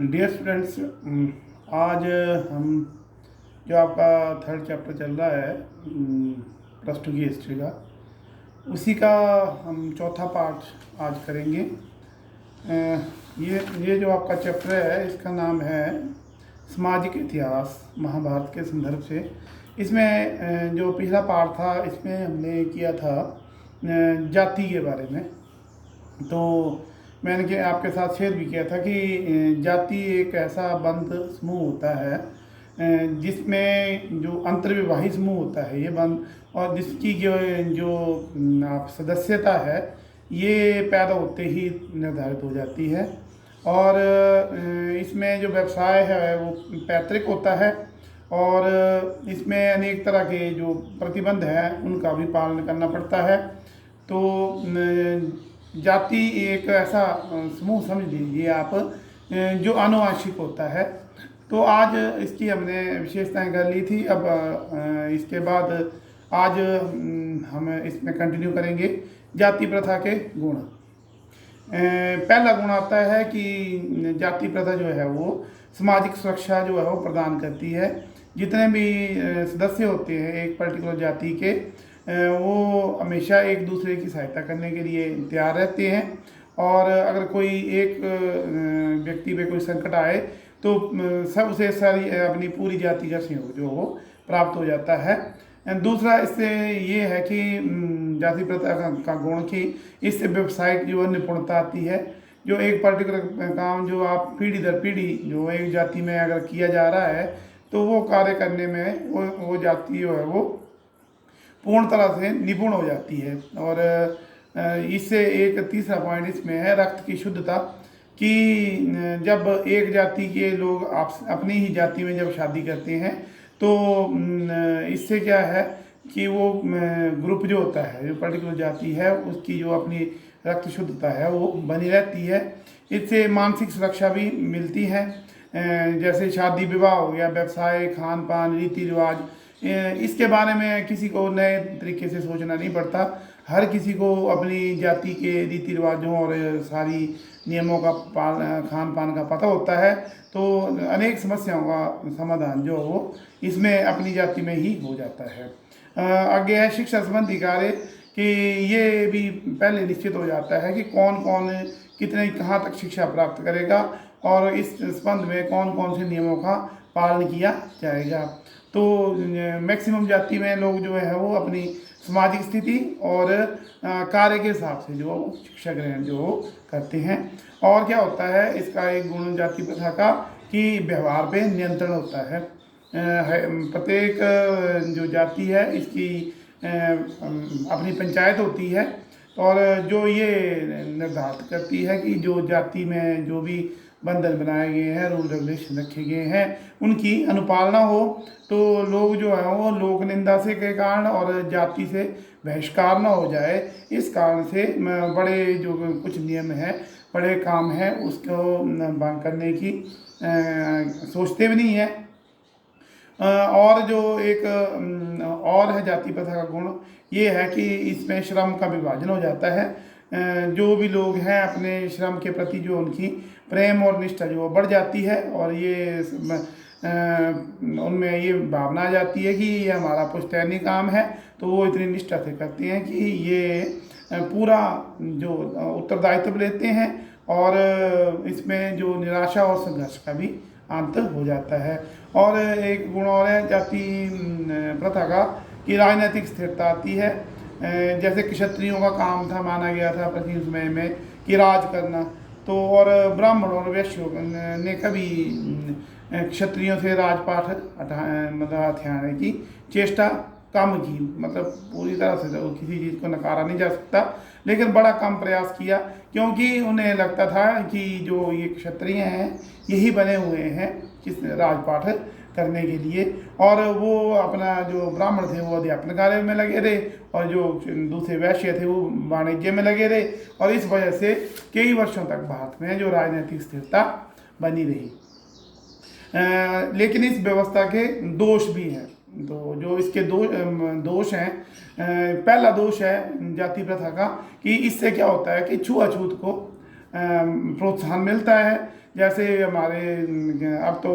Dear students, आज हम जो आपका थर्ड चैप्टर चल रहा है प्लस टू की हिस्ट्री का, उसी का हम चौथा पार्ट आज करेंगे। ये जो आपका चैप्टर है इसका नाम है सामाजिक इतिहास महाभारत के संदर्भ से। इसमें जो पिछला पार्ट था इसमें हमने किया था जाति के बारे में। तो मैंने कि आपके साथ शेयर भी किया था कि जाति एक ऐसा बंद समूह होता है जिसमें जो अंतर्विवाही समूह होता है ये बंद, और जिसकी जो जो आप सदस्यता है ये पैदा होते ही निर्धारित हो जाती है। और इसमें जो व्यवसाय है वो पैतृक होता है, और इसमें अनेक तरह के जो प्रतिबंध हैं उनका भी पालन करना पड़ता है। तो जाति एक ऐसा समूह समझ लीजिए आप जो आनुवांशिक होता है। तो आज इसकी हमने विशेषताएं कर ली थी। अब इसके बाद आज हम इसमें कंटिन्यू करेंगे जाति प्रथा के गुण। पहला गुण आता है कि जाति प्रथा जो है वो सामाजिक सुरक्षा जो है वो प्रदान करती है। जितने भी सदस्य होते हैं एक पर्टिकुलर जाति के, वो हमेशा एक दूसरे की सहायता करने के लिए तैयार रहते हैं। और अगर कोई एक व्यक्ति पे कोई संकट आए तो सब उसे सारी अपनी पूरी जाति का सहयोग जो हो प्राप्त हो जाता है। दूसरा इससे ये है कि जाति प्रथा का गुण की इससे व्यवसायिक जो निपुणता आती है। जो एक पर्टिकुलर काम जो आप पीढ़ी दर पीढ़ी जो एक जाति में अगर किया जा रहा है तो वो कार्य करने में वो जाति जो है वो पूर्ण तरह से निपुण हो जाती है। और इससे एक तीसरा पॉइंट इसमें है रक्त की शुद्धता, कि जब एक जाति के लोग अपनी ही जाति में जब शादी करते हैं तो इससे क्या है कि वो ग्रुप जो होता है जो पर्टिकुलर जाति है उसकी जो अपनी रक्त शुद्धता है वो बनी रहती है। इससे मानसिक सुरक्षा भी मिलती है। जैसे शादी विवाह हो गया, व्यवसाय, खान पान, रीति रिवाज, इसके बारे में किसी को नए तरीके से सोचना नहीं पड़ता। हर किसी को अपनी जाति के रीति रिवाजों और सारी नियमों का खान पान का पता होता है। तो अनेक समस्याओं का समाधान जो हो इसमें अपनी जाति में ही हो जाता है। आगे है शिक्षा संबंधी कार्य, कि ये भी पहले निश्चित हो जाता है कि कौन कौन कितने कहाँ तक शिक्षा प्राप्त करेगा और इस संबंध में कौन कौन से नियमों का पालन किया जाएगा। तो मैक्सिमम जाति में लोग जो है वो अपनी सामाजिक स्थिति और कार्य के हिसाब से जो शिक्षा ग्रहण जो करते हैं। और क्या होता है इसका एक गुण जाति प्रथा का कि व्यवहार पे नियंत्रण होता है। प्रत्येक जो जाति है इसकी अपनी पंचायत होती है, और जो ये निर्धारित करती है कि जो जाति में जो भी बंधन बनाए गए हैं, रूल रेगुलेशन रखे गए हैं, उनकी अनुपालना हो। तो लोग जो है वो लोक निंदा से के कारण और जाति से बहिष्कार न हो जाए, इस कारण से बड़े जो कुछ नियम हैं, बड़े काम हैं, उसको भंग करने की सोचते भी नहीं है। और जो एक और है जाति प्रथा का गुण ये है कि इसमें श्रम का विभाजन हो जाता है। जो भी लोग हैं अपने श्रम के प्रति जो उनकी प्रेम और निष्ठा जो बढ़ जाती है, और ये उनमें ये भावना आ जाती है कि ये हमारा पुश्तैनी काम है। तो वो इतनी निष्ठा से करते हैं कि ये पूरा जो उत्तरदायित्व लेते हैं, और इसमें जो निराशा और संघर्ष का भी अंत हो जाता है। और एक गुण और है जाति प्रथा का कि राजनीतिक स्थिरता आती है। जैसे क्षत्रियों का काम था, माना गया था प्राचीन समय में कि राज करना। तो और ब्राह्मण और वैश्यों ने कभी क्षत्रियों से राजपाट मतलब हथियाने की चेष्टा कम की, मतलब पूरी तरह से तो किसी चीज़ को नकारा नहीं जा सकता, लेकिन बड़ा कम प्रयास किया, क्योंकि उन्हें लगता था कि जो ये क्षत्रिय हैं यही बने हुए हैं किस राजपाट करने के लिए। और वो अपना जो ब्राह्मण थे वो अध्यापन कार्य में लगे रहे, और जो दूसरे वैश्य थे वो वाणिज्य में लगे रहे, और इस वजह से कई वर्षों तक भारत में जो राजनीतिक स्थिरता बनी रही। लेकिन इस व्यवस्था के दोष भी हैं। तो जो इसके दोष हैं, पहला दोष है जाति प्रथा का कि इससे क्या होता है कि छुआछूत को प्रोत्साहन मिलता है। जैसे हमारे अब तो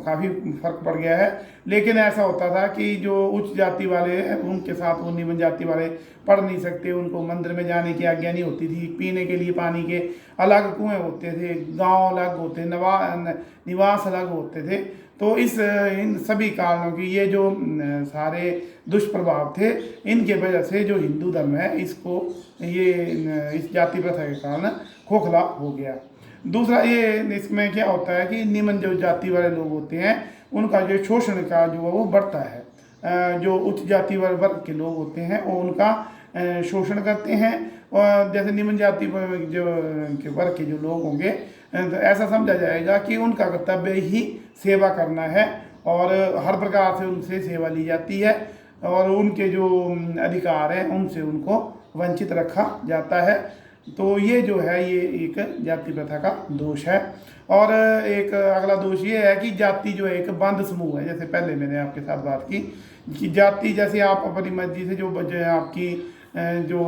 काफ़ी फर्क पड़ गया है, लेकिन ऐसा होता था कि जो उच्च जाति वाले हैं उनके साथ वो निम्न जाति वाले पढ़ नहीं सकते, उनको मंदिर में जाने की आज्ञा नहीं होती थी, पीने के लिए पानी के अलग कुएं होते थे, गांव अलग होते, निवास अलग होते थे। तो इन सभी कारणों की ये जो सारे दुष्प्रभाव थे, इनके वजह से जो हिंदू धर्म है इसको इस जाति प्रथा के कारण खोखला हो गया। दूसरा ये इसमें क्या होता है कि निम्न जो जाति वाले लोग होते हैं उनका जो शोषण का जो वो बढ़ता है। जो उच्च जाति वाले वर्ग के लोग होते हैं वो उनका शोषण करते हैं, और जैसे निम्न जाति जो वर्ग के जो लोग होंगे तो ऐसा समझा जाएगा कि उनका कर्तव्य ही सेवा करना है, और हर प्रकार से उनसे सेवा ली जाती है, और उनके जो अधिकार हैं उनसे उनको वंचित रखा जाता है। तो ये जो है ये एक जाति प्रथा का दोष है। और एक अगला दोष ये है कि जाति जो है एक बंद समूह है। जैसे पहले मैंने आपके साथ बात की कि जाति जैसे आप अपनी मर्जी से जो आपकी जो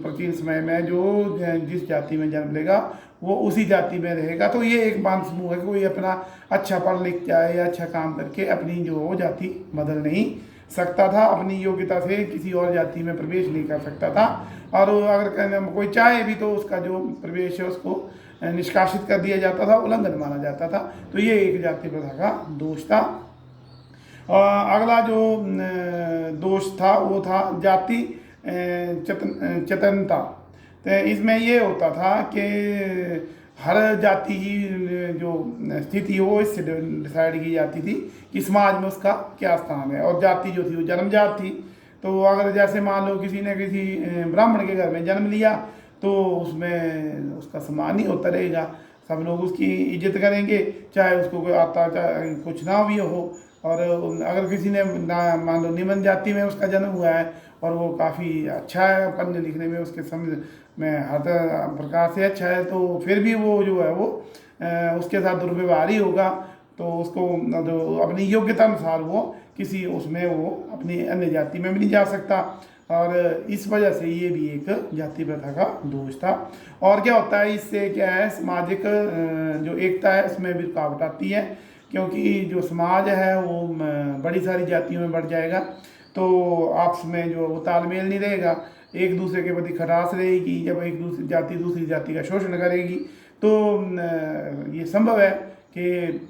प्राचीन समय में जो जिस जाति में जन्म लेगा वो उसी जाति में रहेगा। तो ये एक बंद समूह है, कोई अपना अच्छा पढ़ लिख जाए या अच्छा काम करके अपनी जो जाति बदल नहीं सकता था, अपनी योग्यता से किसी और जाति में प्रवेश नहीं कर सकता था, और अगर कोई चाहे भी तो उसका जो प्रवेश है उसको निष्कासित कर दिया जाता था, उल्लंघन माना जाता था। तो ये एक जाति प्रथा का दोष था। अगला जो दोष था वो था जाति चेतनता। तो इसमें ये होता था कि हर जाति की जो स्थिति हो इससे डिसाइड की जाती थी कि समाज में उसका क्या स्थान है, और जाति जो थी वो जन्मजात थी। तो अगर जैसे मान लो किसी ने किसी ब्राह्मण के घर में जन्म लिया तो उसमें उसका सम्मान ही होता रहेगा, सब लोग उसकी इज्जत करेंगे, चाहे उसको कोई आता चाहे कुछ ना भी हो। और अगर किसी ने मान लो निम्न जाति में उसका जन्म हुआ है और वो काफ़ी अच्छा है, पढ़ने लिखने में उसके समझ में हर प्रकार से अच्छा है, तो फिर भी वो जो है वो उसके साथ दुर्व्यवहार ही होगा। तो उसको जो अपनी योग्यता अनुसार वो किसी उसमें वो अपनी अन्य जाति में भी नहीं जा सकता, और इस वजह से ये भी एक जाति प्रथा का दोष था। और क्या होता है इससे क्या है, सामाजिक जो एकता है इसमें भी रुकावट आती है, क्योंकि जो समाज है वो बड़ी सारी जातियों में बढ़ जाएगा, तो आपस में जो वो तालमेल नहीं रहेगा, एक दूसरे के प्रति खटास रहेगी। जब एक दूसरी जाति का शोषण करेगी तो ये संभव है कि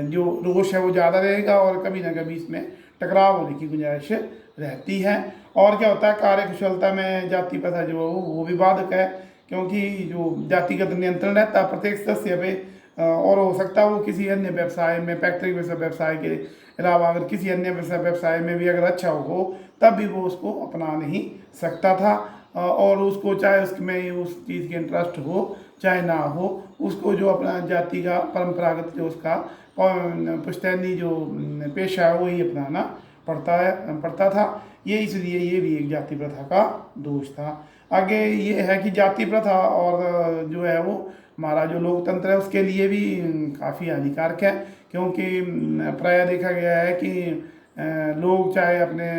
जो रोष है वो ज़्यादा रहेगा, और कभी ना कभी इसमें टकराव होने की गुंजाइश रहती है। और क्या होता है, कार्य कुशलता में जाति प्रथा जो वो भी बाधक है, क्योंकि जो जातिगत नियंत्रण रहता है प्रत्येक सदस्य पे, और हो सकता है वो किसी अन्य व्यवसाय में, फैक्ट्री व्यवसाय के अलावा अगर किसी अन्य व्यवसाय में भी अगर अच्छा हो तब भी वो उसको अपना नहीं सकता था, और उसको चाहे उसमें उस चीज़ के इंटरेस्ट हो चाहे ना हो, उसको जो अपना जाति का परंपरागत जो उसका पुश्तैनी जो पेशा है वही अपनाना पड़ता था। ये इसलिए ये भी एक जाति प्रथा का दोष था। आगे ये है कि जाति प्रथा और जो है वो हमारा जो लोकतंत्र है उसके लिए भी काफ़ी हानिकारक है, क्योंकि प्रायः देखा गया है कि लोग चाहे अपने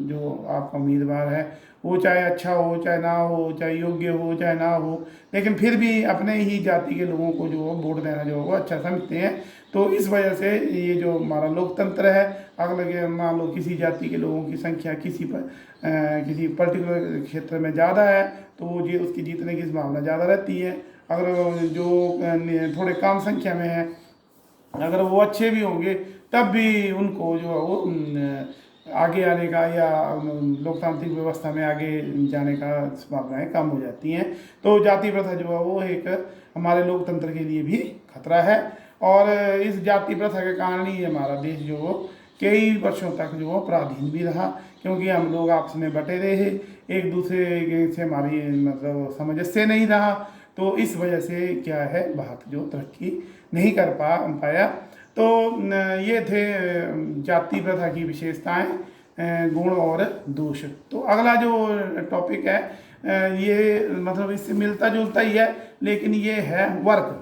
जो आपका उम्मीदवार है वो चाहे अच्छा हो चाहे ना हो, चाहे योग्य हो चाहे ना हो, लेकिन फिर भी अपने ही जाति के लोगों को जो वोट देना जो वो अच्छा समझते हैं। तो इस वजह से ये जो हमारा लोकतंत्र है, अगर मान लो किसी जाति के लोगों की संख्या किसी पर्टिकुलर क्षेत्र में ज़्यादा है तो वो उसकी जीतने की संभावना ज़्यादा रहती है। अगर जो थोड़े कम संख्या में है, अगर वो अच्छे भी होंगे तब भी उनको जो है वो आगे आने का या लोकतांत्रिक व्यवस्था में आगे जाने का संभावनाएं कम हो जाती हैं। तो जाति प्रथा जो है वो एक हमारे लोकतंत्र के लिए भी खतरा है, और इस जाति प्रथा के कारण ही हमारा देश जो वो कई वर्षों तक जो वो पराधीन भी रहा, क्योंकि हम लोग आपस में बटे रहे, एक दूसरे से हमारी मतलब सामंजस्य नहीं रहा। तो इस वजह से क्या है भारत जो तरक्की नहीं कर पाया। तो ये थे जाति प्रथा की विशेषताएं, गुण और दोष। तो अगला जो टॉपिक है ये मतलब इससे मिलता जुलता ही है, लेकिन ये है वर्ग।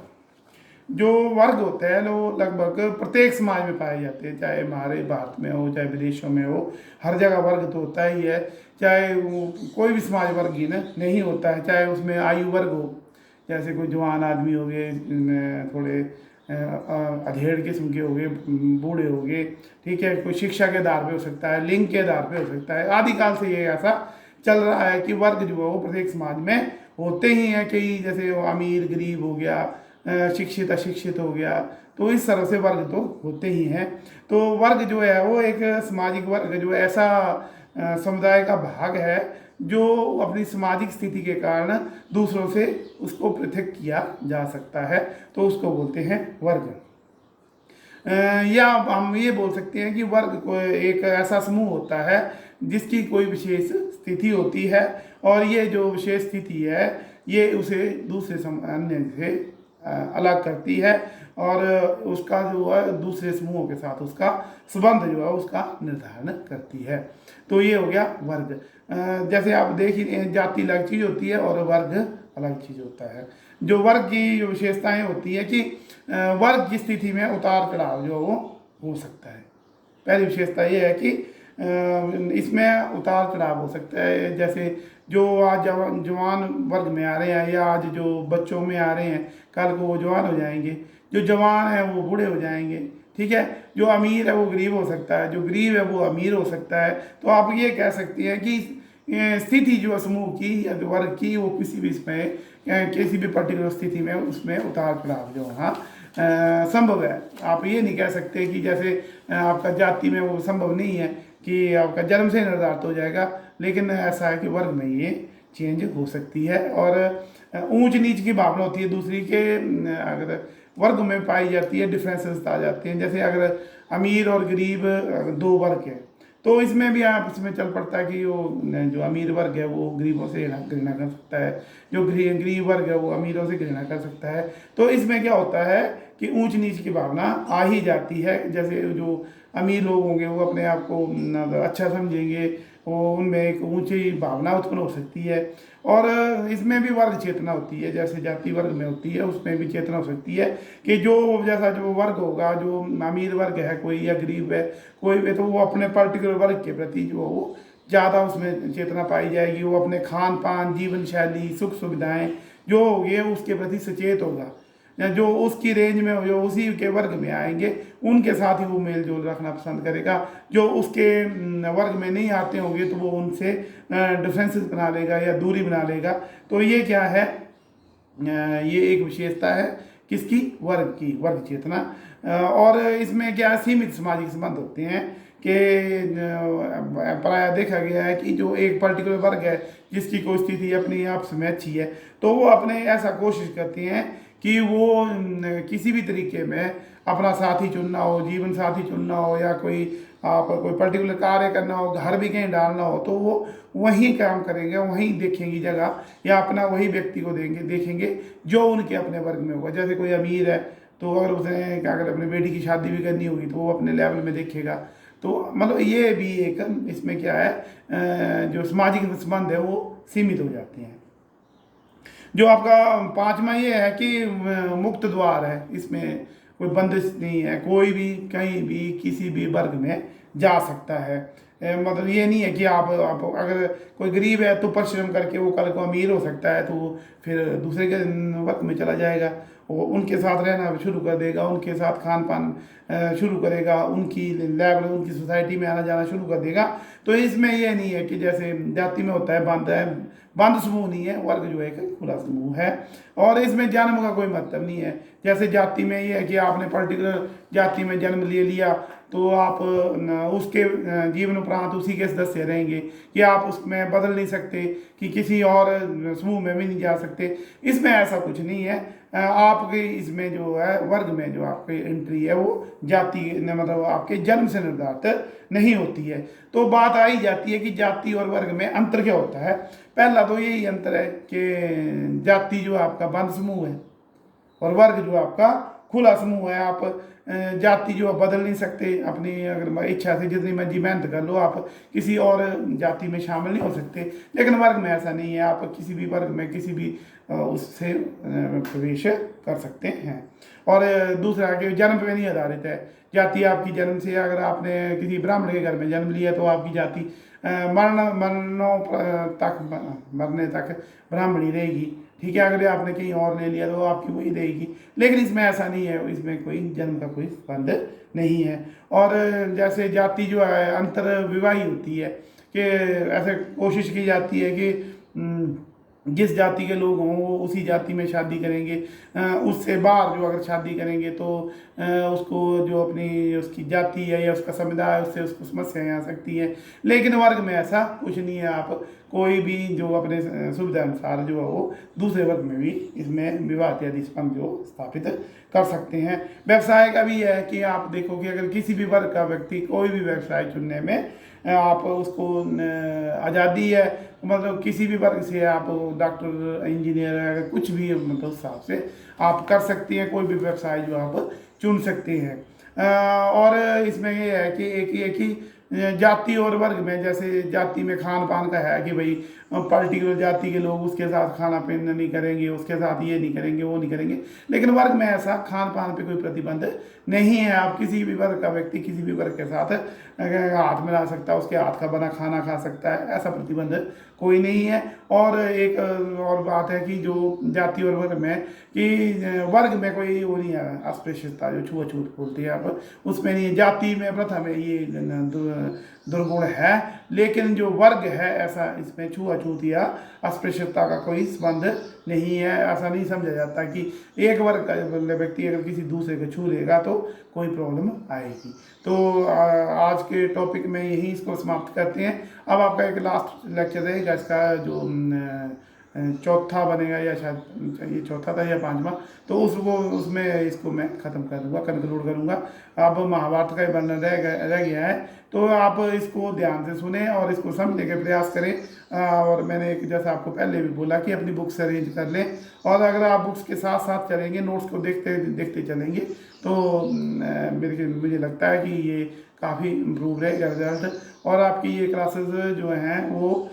जो वर्ग होते हैं वो लगभग प्रत्येक समाज में पाए जाते हैं, चाहे हमारे भारत में हो चाहे विदेशों में हो, हर जगह वर्ग तो होता ही है। चाहे वो कोई भी समाज वर्गहीन नहीं होता है, चाहे उसमें आयु वर्ग हो, जैसे कोई जवान आदमी हो गए, थोड़े अधेड़ किस्म के हो गए, बूढ़े हो गए, ठीक है, कोई शिक्षा के आधार पे हो सकता है, लिंग के आधार पे हो सकता है। आदिकाल से ये ऐसा चल रहा है कि वर्ग जो है वो प्रत्येक समाज में होते ही हैं। कई जैसे वो अमीर गरीब हो गया, शिक्षित अशिक्षित हो गया, तो इस तरह से वर्ग तो होते ही हैं। तो वर्ग जो है वो एक सामाजिक वर्ग जो ऐसा समुदाय का भाग है जो अपनी सामाजिक स्थिति के कारण दूसरों से उसको पृथक किया जा सकता है, तो उसको बोलते हैं वर्ग। या हम ये बोल सकते हैं कि वर्ग को एक ऐसा समूह होता है जिसकी कोई विशेष स्थिति होती है, और ये जो विशेष स्थिति है ये उसे दूसरे अन्य से अलग करती है, और उसका जो है दूसरे समूहों के साथ उसका संबंध जो है उसका निर्धारण करती है। तो ये हो गया वर्ग। जैसे आप देख ही रहे हैं, जाति अलग चीज़ होती है और वर्ग अलग चीज़ होता है। जो वर्ग की जो विशेषताएं होती है कि वर्ग की स्थिति में उतार चढ़ाव जो वो हो सकता है। पहली विशेषता ये है कि इसमें उतार चढ़ाव हो सकता है। जैसे जो आज जवान वर्ग में आ रहे हैं, या आज जो बच्चों में आ रहे हैं, कल को वो जवान हो जाएंगे, जो जवान है वो बूढ़े हो जाएंगे, ठीक है, जो अमीर है वो गरीब हो सकता है, जो गरीब है वो अमीर हो सकता है। तो आप ये कह सकते हैं कि स्थिति जो समूह की या जो वर्ग की वो किसी भी इसमें किसी भी पर्टिकुलर स्थिति में उसमें उतार चढ़ाव जो हाँ संभव है। आप ये नहीं कह सकते कि जैसे आपका जाति में वो संभव नहीं है कि आपका जन्म से निर्धारित हो जाएगा, लेकिन ऐसा है कि वर्ग में ये चेंज हो सकती है। और ऊंच नीच की भावना होती है दूसरी के, अगर वर्ग में पाई जाती है, डिफरेंसेस आ जाते हैं। जैसे अगर अमीर और गरीब दो वर्ग है, तो इसमें भी आप इसमें चल पड़ता है कि वो जो अमीर वर्ग है वो गरीबों से घृणा कर सकता है, जो गरीब वर्ग है वो अमीरों से घृणा कर सकता है। तो इसमें क्या होता है कि ऊंच नीच की भावना आ ही जाती है। जैसे जो अमीर लोग होंगे वो अपने आप को अच्छा समझेंगे, वो उनमें एक ऊंची भावना उत्पन्न हो सकती है। और इसमें भी वर्ग चेतना होती है, जैसे जाति वर्ग में होती है उसमें भी चेतना हो सकती है कि जो जैसा जो वर्ग होगा, जो अमीर वर्ग है कोई या गरीब है कोई भी, तो वो अपने पर्टिकुलर वर्ग के प्रति जो वो ज़्यादा उसमें चेतना पाई जाएगी। वो अपने खान पान, जीवन शैली, सुख सुविधाएं जो होगी उसके प्रति सचेत होगा। जो उसकी रेंज में हो, जो उसी के वर्ग में आएंगे उनके साथ ही वो मेल जोल रखना पसंद करेगा। जो उसके वर्ग में नहीं आते होंगे तो वो उनसे डिफरेंसेस बना लेगा या दूरी बना लेगा। तो ये क्या है, ये एक विशेषता है किसकी, वर्ग की, वर्ग चेतना। और इसमें क्या सीमित सामाजिक संबंध होते हैं कि प्रायः देखा गया है कि जो एक पर्टिकुलर वर्ग है जिसकी कोई स्थिति अपनी आपस में अच्छी है, तो वो अपने ऐसा कोशिश करती हैं कि वो किसी भी तरीके में अपना साथी चुनना हो, जीवन साथी चुनना हो, या कोई आप कोई पर्टिकुलर कार्य करना हो, घर भी कहीं डालना हो, तो वो वहीं काम करेंगे, वहीं देखेंगी जगह, या अपना वही व्यक्ति को देखेंगे जो उनके अपने वर्ग में होगा। जैसे कोई अमीर है तो अगर उसने क्या अगर अपनी बेटी की शादी भी करनी होगी तो वो अपने लेवल में देखेगा। तो मतलब ये भी एक इसमें क्या है, जो सामाजिक संबंध है वो सीमित हो जाते हैं। जो आपका पांचवा ये है कि मुक्त द्वार है, इसमें कोई बंदिश नहीं है, कोई भी कहीं भी किसी भी वर्ग में जा सकता है। मतलब ये नहीं है कि आप अगर कोई गरीब है तो परिश्रम करके वो कल को अमीर हो सकता है, तो वो फिर दूसरे के वर्ग में चला जाएगा, वो उनके साथ रहना शुरू कर देगा, उनके साथ खान पान शुरू करेगा, उनकी लेवल उनकी सोसाइटी में आना जाना शुरू कर देगा। तो इसमें ये नहीं है कि जैसे जाति में होता है बंद समूह नहीं है, वर्ग जो है एक खुला समूह है। और इसमें जन्म का कोई मतलब नहीं है। जैसे जाति में ये है कि आपने पर्टिकुलर जाति में जन्म ले लिया तो आप उसके जीवन उपरांत उसी के सदस्य रहेंगे, कि आप उसमें बदल नहीं सकते, कि किसी और समूह में भी नहीं जा सकते। इसमें ऐसा कुछ नहीं है। आपके इसमें जो है वर्ग में जो आपकी एंट्री है वो जाति मतलब आपके जन्म से निर्धारित नहीं होती है। तो बात आई जाती है कि जाति और वर्ग में अंतर क्या होता है। पहला तो यही अंतर है कि जाति जो आपका बंद समूह है और वर्ग जो आपका खुला समूह है। आप जाति जो बदल नहीं सकते, अपनी अगर इच्छा से जितनी मर्जी मेहनत कर लो आप किसी और जाति में शामिल नहीं हो सकते। लेकिन वर्ग में ऐसा नहीं है, आप किसी भी वर्ग में किसी भी उससे प्रवेश कर सकते हैं। और दूसरा कि जन्म पे नहीं आधारित है जाति आपकी। जन्म से अगर आपने किसी ब्राह्मण के घर में जन्म लिया तो आपकी जाति मरने तक ब्राह्मणी रहेगी, ठीक है, अगर आपने कहीं और ले लिया तो आपकी वही रहेगी, लेकिन इसमें ऐसा नहीं है, इसमें कोई जन्म का कोई संबंध नहीं है। और जैसे जाति जो है अंतर विवाही होती है कि ऐसे कोशिश की जाती है कि जिस जाति के लोग हों वो उसी जाति में शादी करेंगे, उससे बाहर जो अगर शादी करेंगे तो उसको जो अपनी उसकी जाति है या उसका समुदाय है उससे उसको समस्याएं आ सकती हैं। लेकिन वर्ग में ऐसा कुछ नहीं है, आप कोई भी जो अपने सुविधा अनुसार जो है वो दूसरे वर्ग में भी इसमें विवाह इत्यादि संबंध जो स्थापित कर सकते हैं। व्यवसाय का भी है कि आप देखो कि अगर किसी भी वर्ग का व्यक्ति कोई भी व्यवसाय चुनने में आप उसको आज़ादी है, मतलब किसी भी वर्ग से आप डॉक्टर इंजीनियर अगर कुछ भी मतलब हिसाब से आप कर सकते हैं, कोई भी व्यवसाय जो आप चुन सकते हैं। और इसमें ये है कि एक ही जाति और वर्ग में, जैसे जाति में खान पान का है कि भाई पर्टिकुलर जाति के लोग उसके साथ खाना पीना नहीं करेंगे, उसके साथ ये नहीं करेंगे, वो नहीं करेंगे, लेकिन वर्ग में ऐसा खान पान पे कोई प्रतिबंध नहीं है। आप किसी भी वर्ग का व्यक्ति किसी भी वर्ग के साथ हाथ मिला सकता है, उसके हाथ का बना खाना खा सकता है, ऐसा प्रतिबंध कोई नहीं है। और एक और बात है कि जो जाति और वर्ग में कि वर्ग में कोई वो नहीं है अस्पृश्यता, जो छुआछूत बोलती है आप, उसमें नहीं है। जाति में प्रथा में ये दुर्गुण है, लेकिन जो वर्ग है ऐसा इसमें छुआछूत या अस्पृश्यता का कोई संबंध नहीं है। ऐसा नहीं समझा जाता कि एक वर्ग का व्यक्ति अगर किसी दूसरे को छू लेगा तो कोई प्रॉब्लम आएगी। तो आज के टॉपिक में यही इसको समाप्त करते हैं। अब आपका एक लास्ट लेक्चर रहेगा, इसका जो चौथा बनेगा या शायद ये चौथा था या पांचवा, तो उसमें इसको मैं ख़त्म कर दूँगा, कंक्लूड करूँगा। अब महाभारत का ही वर्णन रह गया है, तो आप इसको ध्यान से सुने और इसको समझने के प्रयास करें। और मैंने एक जैसा आपको पहले भी बोला कि अपनी बुक्स अरेंज कर लें, और अगर आप बुक्स के साथ साथ चलेंगे, नोट्स को देखते देखते चलेंगे, तो मुझे लगता है कि ये काफ़ी इम्प्रूव रहेगा रिजल्ट। और आपकी ये क्लासेस जो हैं वो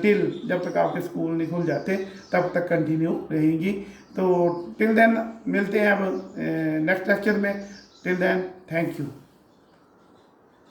टिल जब तक आपके स्कूल नहीं खुल जाते तब तक कंटिन्यू रहेंगी। तो टिल देन मिलते हैं अब नेक्स्ट लेक्चर में। Till then thank you.